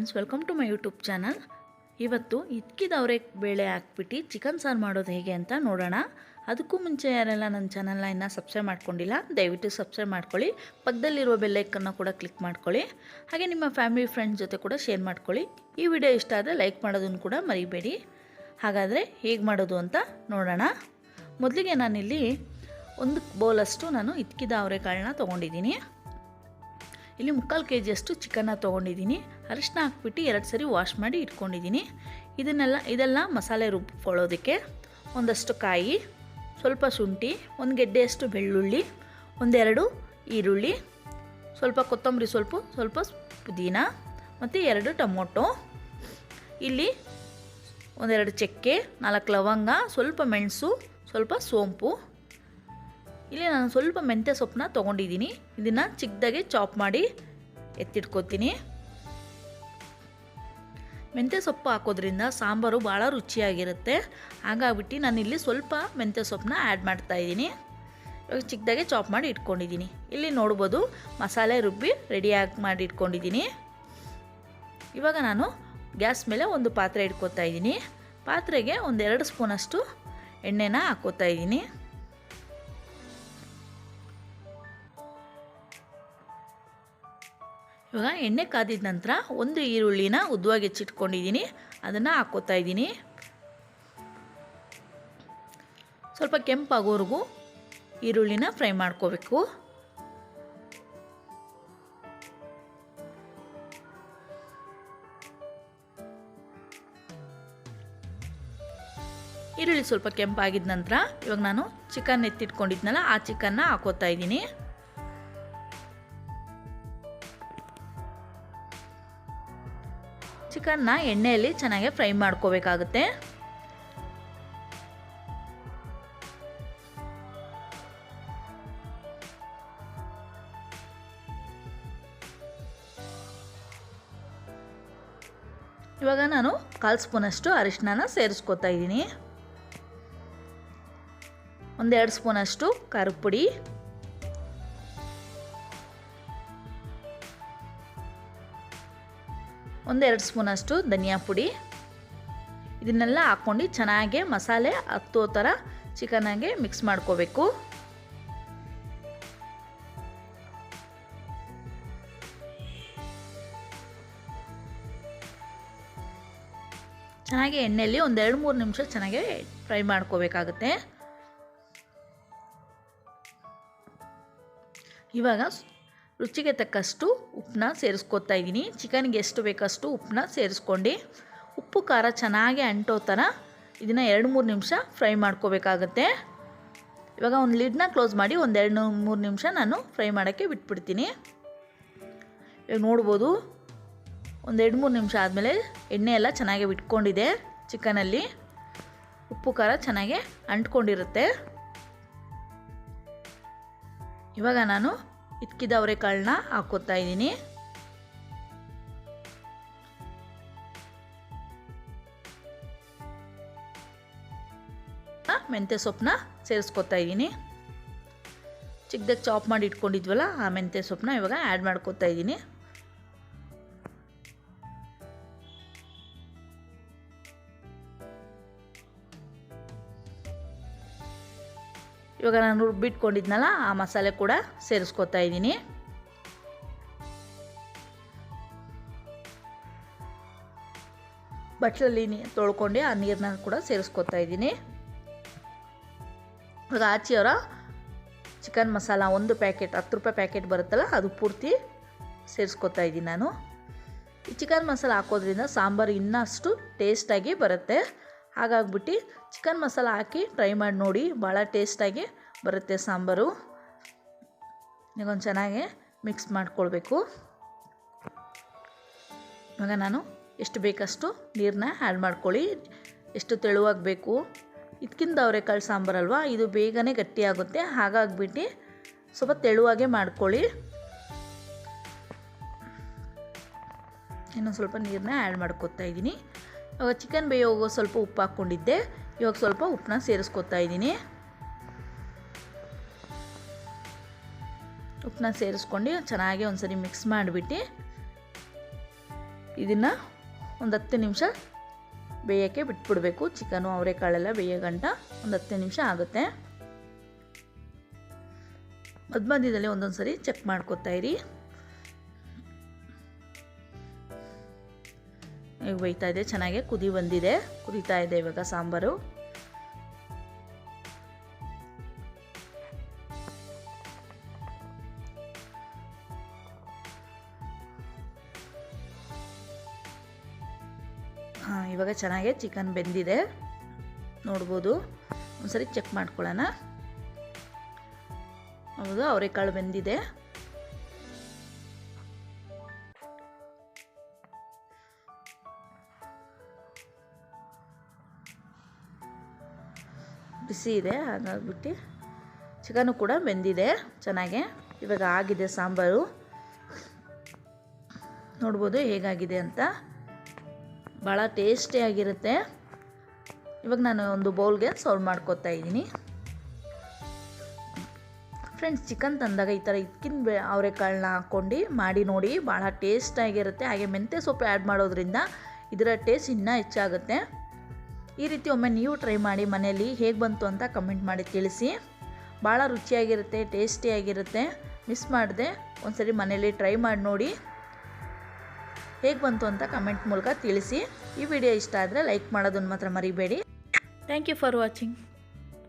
Friends, welcome to my YouTube channel. ಇವತ್ತು ಹಿtikida ಬೇಳೆ ಹಾಕ್ಬಿಟ್ಟು ಚಿಕನ್ ಸಾರು ಮಾಡೋದು ಹೇಗೆ ಅಂತ ನೋಡೋಣ. ಅದಕ್ಕೂ ಮುಂಚೆ ಯಾರೆಲ್ಲ ನನ್ನ ಚಾನಲ್ನ ಇನ್ನೂ ಸಬ್ಸ್ಕ್ರೈಬ್ ಮಾಡ್ಕೊಂಡಿಲ್ಲ, ದಯವಿಟ್ಟು ಸಬ್ಸ್ಕ್ರೈಬ್ ಮಾಡ್ಕೊಳ್ಳಿ. ಪಕ್ಕದಲ್ಲಿರುವ ಬೆಲ್ ಐಕನ್ನ ಕೂಡ ಕ್ಲಿಕ್ ಮಾಡ್ಕೊಳ್ಳಿ. ಹಾಗೆ ನಿಮ್ಮ ಫ್ಯಾಮಿಲಿ ಫ್ರೆಂಡ್ಸ್ ಜೊತೆ ಕೂಡ ಶೇರ್ ಮಾಡ್ಕೊಳ್ಳಿ. ಈ ವಿಡಿಯೋ ಇಷ್ಟ ಆದರೆ ಲೈಕ್ ಮಾಡೋದನ್ನು ಕೂಡ ಮರಿಬೇಡಿ. ಹಾಗಾದರೆ ಹೇಗೆ ಮಾಡೋದು ಅಂತ ನೋಡೋಣ. ಮೊದಲಿಗೆ ನಾನಿಲ್ಲಿ ಒಂದು ಬೌಲಷ್ಟು ಹಿtikida ಅವರೆಕಾಳನ್ನ ತೊಗೊಂಡಿದ್ದೀನಿ. ಇಲ್ಲಿ 3/4 kg ಚಿಕನ್ನ ತೊಗೊಂಡಿದ್ದೀನಿ. ಅರಿಶಿನ ಹಾಕ್ಬಿಟ್ಟು 2 ಸರಿ ವಾಶ್ ಮಾಡಿ ಇಟ್ಕೊಂಡಿದ್ದೀನಿ. ಇದೆಲ್ಲ ಮಸಾಲೆ ರುಬ್ಕೊಳ್ಳೋದಕ್ಕೆ ಒಂದಷ್ಟು ಕಾಯಿ, ಸ್ವಲ್ಪ ಶುಂಠಿ, 1 ಗೆಡ್ಡೆಯಷ್ಟು ಬೆಳ್ಳುಳ್ಳಿ, 1-2 ಈರುಳ್ಳಿ, ಸ್ವಲ್ಪ ಕೊತ್ತಂಬರಿ ಸೊಪ್ಪು, ಸ್ವಲ್ಪ ಪುದೀನ ಮತ್ತು 2 ಟೊಮೊಟೊ. ಇಲ್ಲಿ 1-2 ಚಕ್ಕೆ, 4 ಲವಂಗ, ಸ್ವಲ್ಪ ಮೆಣಸು, ಸ್ವಲ್ಪ ಸೋಂಪು. ಇಲ್ಲಿ ನಾನು ಸ್ವಲ್ಪ ಮೆಂತ್ಯ ಸೊಪ್ಪನ್ನ ತೊಗೊಂಡಿದ್ದೀನಿ. ಇದನ್ನು ಚಿಕ್ಕದಾಗಿ ಚಾಪ್ ಮಾಡಿ ಎತ್ತಿಟ್ಕೊತೀನಿ. ಮೆಂತ್ಯ ಸೊಪ್ಪು ಹಾಕೋದ್ರಿಂದ ಸಾಂಬಾರು ಭಾಳ ರುಚಿಯಾಗಿರುತ್ತೆ. ಹಾಗಾಗ್ಬಿಟ್ಟು ನಾನಿಲ್ಲಿ ಸ್ವಲ್ಪ ಮೆಂತ್ಯ ಸೊಪ್ಪನ್ನ ಆ್ಯಡ್ ಮಾಡ್ತಾಯಿದ್ದೀನಿ. ಇವಾಗ ಚಿಕ್ಕದಾಗಿ ಚಾಪ್ ಮಾಡಿ ಇಟ್ಕೊಂಡಿದ್ದೀನಿ. ಇಲ್ಲಿ ನೋಡ್ಬೋದು ಮಸಾಲೆ ರುಬ್ಬಿ ರೆಡಿಯಾಗಿ ಮಾಡಿ ಇಟ್ಕೊಂಡಿದ್ದೀನಿ. ಇವಾಗ ನಾನು ಗ್ಯಾಸ್ ಮೇಲೆ ಒಂದು ಪಾತ್ರೆ ಇಟ್ಕೊತಾ ಇದ್ದೀನಿ. ಪಾತ್ರೆಗೆ 1-2 ಸ್ಪೂನಷ್ಟು ಎಣ್ಣೆನ ಹಾಕ್ಕೋತಾ ಇದ್ದೀನಿ. ಇವಾಗ ಎಣ್ಣೆ ಕಾದಿದ ನಂತರ 1 ಈರುಳ್ಳಿನ ಉದ್ದವಾಗಿ ಹೆಚ್ಚಿಟ್ಕೊಂಡಿದ್ದೀನಿ, ಅದನ್ನು ಹಾಕ್ಕೋತಾ ಇದ್ದೀನಿ. ಸ್ವಲ್ಪ ಕೆಂಪಾಗೋವರೆಗೂ ಈರುಳ್ಳಿನ ಫ್ರೈ ಮಾಡ್ಕೋಬೇಕು. ಈರುಳ್ಳಿ ಸ್ವಲ್ಪ ಕೆಂಪಾಗಿದ ನಂತರ ಇವಾಗ ನಾನು ಚಿಕನ್ ಎತ್ತಿಟ್ಕೊಂಡಿದ್ನಲ್ಲ, ಆ ಚಿಕನ್ನ ಹಾಕ್ಕೋತಾ ಇದ್ದೀನಿ. ಚಿಕನ್ನ ಎಣ್ಣೆಯಲ್ಲಿ ಚೆನ್ನಾಗಿ ಫ್ರೈ ಮಾಡ್ಕೋಬೇಕಾಗುತ್ತೆ. ಇವಾಗ ನಾನು 1/4 ಸ್ಪೂನಷ್ಟು ಅರಿಶಿನ ಸೇರಿಸ್ಕೊತಾ ಇದ್ದೀನಿ. 1-2 ಸ್ಪೂನಷ್ಟು ಖಾರದ ಪುಡಿ, 1-2 ಸ್ಪೂನಷ್ಟು ಧನಿಯಾ ಪುಡಿ. ಇದನ್ನೆಲ್ಲ ಹಾಕ್ಕೊಂಡು ಚೆನ್ನಾಗಿ ಮಸಾಲೆ ಹತ್ತೋ ಥರ ಚಿಕನ್ನಾಗೆ ಮಿಕ್ಸ್ ಮಾಡ್ಕೋಬೇಕು. ಚೆನ್ನಾಗಿ ಎಣ್ಣೆಯಲ್ಲಿ 1-2-3 ನಿಮಿಷ ಚೆನ್ನಾಗಿ ಫ್ರೈ ಮಾಡ್ಕೋಬೇಕಾಗುತ್ತೆ. ಇವಾಗ ರುಚಿಗೆ ತಕ್ಕಷ್ಟು ಉಪ್ಪನ್ನ ಸೇರಿಸ್ಕೊತಾ ಇದ್ದೀನಿ. ಚಿಕನ್ಗೆ ಎಷ್ಟು ಬೇಕಷ್ಟು ಉಪ್ಪನ್ನ ಸೇರಿಸ್ಕೊಂಡು ಉಪ್ಪು ಖಾರ ಚೆನ್ನಾಗಿ ಅಂಟೋ ಥರ ಇದನ್ನು 2-3 ನಿಮಿಷ ಫ್ರೈ ಮಾಡ್ಕೋಬೇಕಾಗತ್ತೆ. ಇವಾಗ ಒಂದು ಲಿಡ್ನ ಕ್ಲೋಸ್ ಮಾಡಿ 1-2-3 ನಿಮಿಷ ನಾನು ಫ್ರೈ ಮಾಡೋಕ್ಕೆ ಬಿಟ್ಬಿಡ್ತೀನಿ. ಇವಾಗ ನೋಡ್ಬೋದು 1-2-3 ನಿಮಿಷ ಆದಮೇಲೆ ಎಣ್ಣೆ ಎಲ್ಲ ಚೆನ್ನಾಗಿ ಬಿಟ್ಕೊಂಡಿದೆ. ಚಿಕನಲ್ಲಿ ಉಪ್ಪು ಖಾರ ಚೆನ್ನಾಗಿ ಅಂಟ್ಕೊಂಡಿರುತ್ತೆ. ಇವಾಗ ನಾನು ಹಿtikida ಅವರೆಕಾಳನ್ನ ಹಾಕ್ಕೋತಾ ಇದ್ದೀನಿ. ಮೆಂತ್ಯ ಸೊಪ್ಪನ್ನ ಸೇರಿಸ್ಕೊತಾ ಇದ್ದೀನಿ. ಚಿಕ್ಕದಾಗಿ ಚಾಪ್ ಮಾಡಿ ಇಟ್ಕೊಂಡಿದ್ವಲ್ಲ, ಆ ಮೆಂತ್ಯ ಸೊಪ್ಪನ್ನ ಇವಾಗ ಆ್ಯಡ್ ಮಾಡ್ಕೋತಾ ಇದ್ದೀನಿ. ಇವಾಗ ನಾನು ರುಬ್ಬಿಟ್ಕೊಂಡಿದ್ನಲ್ಲ, ಆ ಮಸಾಲೆ ಕೂಡ ಸೇರಿಸ್ಕೊತಾ ಇದ್ದೀನಿ. ಬಟ್ಲಲ್ಲಿ ತೊಳ್ಕೊಂಡು ಆ ನೀರನ್ನ ಕೂಡ ಸೇರಿಸ್ಕೊತಾ ಇದ್ದೀನಿ. ಇವಾಗ ಆಚೆಯವರ ಚಿಕನ್ ಮಸಾಲ 1 ಪ್ಯಾಕೆಟ್ 10 ರೂಪಾಯಿ ಪ್ಯಾಕೆಟ್ ಬರುತ್ತಲ್ಲ, ಅದು ಪೂರ್ತಿ ಸೇರಿಸ್ಕೊತಾ ಇದ್ದೀನಿ ನಾನು. ಈ ಚಿಕನ್ ಮಸಾಲ ಹಾಕೋದ್ರಿಂದ ಸಾಂಬಾರು ಇನ್ನಷ್ಟು ಟೇಸ್ಟಾಗಿ ಬರುತ್ತೆ. ಹಾಗಾಗ್ಬಿಟ್ಟು ಚಿಕನ್ ಮಸಾಲ ಹಾಕಿ ಟ್ರೈ ಮಾಡಿ ನೋಡಿ, ಭಾಳ ಟೇಸ್ಟಾಗಿ ಬರುತ್ತೆ ಸಾಂಬಾರು. ಈಗ ಚೆನ್ನಾಗಿ ಮಿಕ್ಸ್ ಮಾಡ್ಕೊಳ್ಬೇಕು. ಇವಾಗ ನಾನು ಎಷ್ಟು ಬೇಕಷ್ಟು ನೀರನ್ನ ಆ್ಯಡ್ ಮಾಡ್ಕೊಳ್ಳಿ. ಎಷ್ಟು ತೆಳುವಾಗಬೇಕು. ಹಿtikida ಅವರೆಕಾಳು ಸಾಂಬಾರಲ್ವ, ಇದು ಬೇಗನೆ ಗಟ್ಟಿಯಾಗುತ್ತೆ. ಹಾಗಾಗ್ಬಿಟ್ಟು ಸ್ವಲ್ಪ ತೆಳುವಾಗೇ ಮಾಡ್ಕೊಳ್ಳಿ. ಇನ್ನೊಂದು ಸ್ವಲ್ಪ ನೀರನ್ನ ಆ್ಯಡ್ ಮಾಡ್ಕೊತಾ ಇದ್ದೀನಿ. ಇವಾಗ ಚಿಕನ್ ಬೇಯೋಗೋ ಸ್ವಲ್ಪ ಉಪ್ಪು ಹಾಕ್ಕೊಂಡಿದ್ದೆ. ಇವಾಗ ಸ್ವಲ್ಪ ಉಪ್ಪನ್ನ ಸೇರಿಸ್ಕೊತಾ ಇದ್ದೀನಿ. ಉಪ್ಪನ್ನ ಸೇರಿಸ್ಕೊಂಡು ಚೆನ್ನಾಗಿ ಒಂದ್ಸರಿ ಮಿಕ್ಸ್ ಮಾಡಿಬಿಟ್ಟು ಇದನ್ನು ಒಂದು 10 ನಿಮಿಷ ಬೇಯೋಕ್ಕೆ ಬಿಟ್ಬಿಡಬೇಕು. ಚಿಕನು ಅವರೆಕಾಳೆಲ್ಲ ಬೇಯೋ ಗಂಟ ಒಂದು 10 ನಿಮಿಷ ಆಗುತ್ತೆ. ಮಧ್ಯದಲ್ಲಿ ಒಂದೊಂದು ಸರಿ ಚೆಕ್ ಮಾಡ್ಕೊತಾ ಇರಿ. ಈಗ ಬೇಯ್ತಾ ಇದೆ, ಚೆನ್ನಾಗಿ ಕುದೀತಾ ಇದೆ ಇವಾಗ ಸಾಂಬಾರು. ಇವಾಗ ಚೆನ್ನಾಗಿ ಚಿಕನ್ ಬೆಂದಿದೆ ನೋಡ್ಬೋದು. ಒಂದ್ಸರಿ ಚೆಕ್ ಮಾಡ್ಕೊಳ್ಳೋಣ. ಹೌದು, ಅವರೆಕಾಳು ಬೆಂದಿದೆ. ಬಿಸಿ ಇದೆ, ಹಾಗಾಗ್ಬಿಟ್ಟು ಚಿಕನು ಕೂಡ ಬೆಂದಿದೆ ಚೆನ್ನಾಗೆ. ಇವಾಗ ಆಗಿದೆ ಸಾಂಬಾರು, ನೋಡ್ಬೋದು ಹೇಗಾಗಿದೆ ಅಂತ. ಭಾಳ ಟೇಸ್ಟಿಯಾಗಿರುತ್ತೆ. ಇವಾಗ ನಾನು ಒಂದು ಬೌಲ್ಗೆ ಸರ್ವ್ ಮಾಡ್ಕೊತಾ ಇದ್ದೀನಿ. ಫ್ರೆಂಡ್ಸ್, ಚಿಕನ್ ತಂದಾಗ ಈ ಥರ ಹಿತ್ಕಿದ ಅವರೆಕಾಳನ್ನ ಹಾಕ್ಕೊಂಡು ಮಾಡಿ ನೋಡಿ, ಭಾಳ ಟೇಸ್ಟಾಗಿರುತ್ತೆ. ಹಾಗೆ ಮೆಂತ್ಯ ಸೊಪ್ಪು ಆ್ಯಡ್ ಮಾಡೋದ್ರಿಂದ ಇದರ ಟೇಸ್ಟ್ ಇನ್ನೂ ಹೆಚ್ಚಾಗುತ್ತೆ. ಈ ರೀತಿ ಒಮ್ಮೆ ನೀವು ಟ್ರೈ ಮಾಡಿ ಮನೆಯಲ್ಲಿ, ಹೇಗೆ ಬಂತು ಅಂತ ಕಮೆಂಟ್ ಮಾಡಿ ತಿಳಿಸಿ. ಭಾಳ ರುಚಿಯಾಗಿರುತ್ತೆ, ಟೇಸ್ಟಿಯಾಗಿರುತ್ತೆ. ಮಿಸ್ ಮಾಡಿದೆ, ಒಂದ್ಸರಿ ಮನೆಯಲ್ಲಿ ಟ್ರೈ ಮಾಡಿ ನೋಡಿ. ಹೇಗೆ ಬಂತು ಅಂತ ಕಮೆಂಟ್ ಮೂಲಕ ತಿಳಿಸಿ. ಈ ವಿಡಿಯೋ ಇಷ್ಟ ಆದರೆ ಲೈಕ್ ಮಾಡೋದನ್ನು ಮಾತ್ರ ಮರಿಬೇಡಿ. Thank you for watching.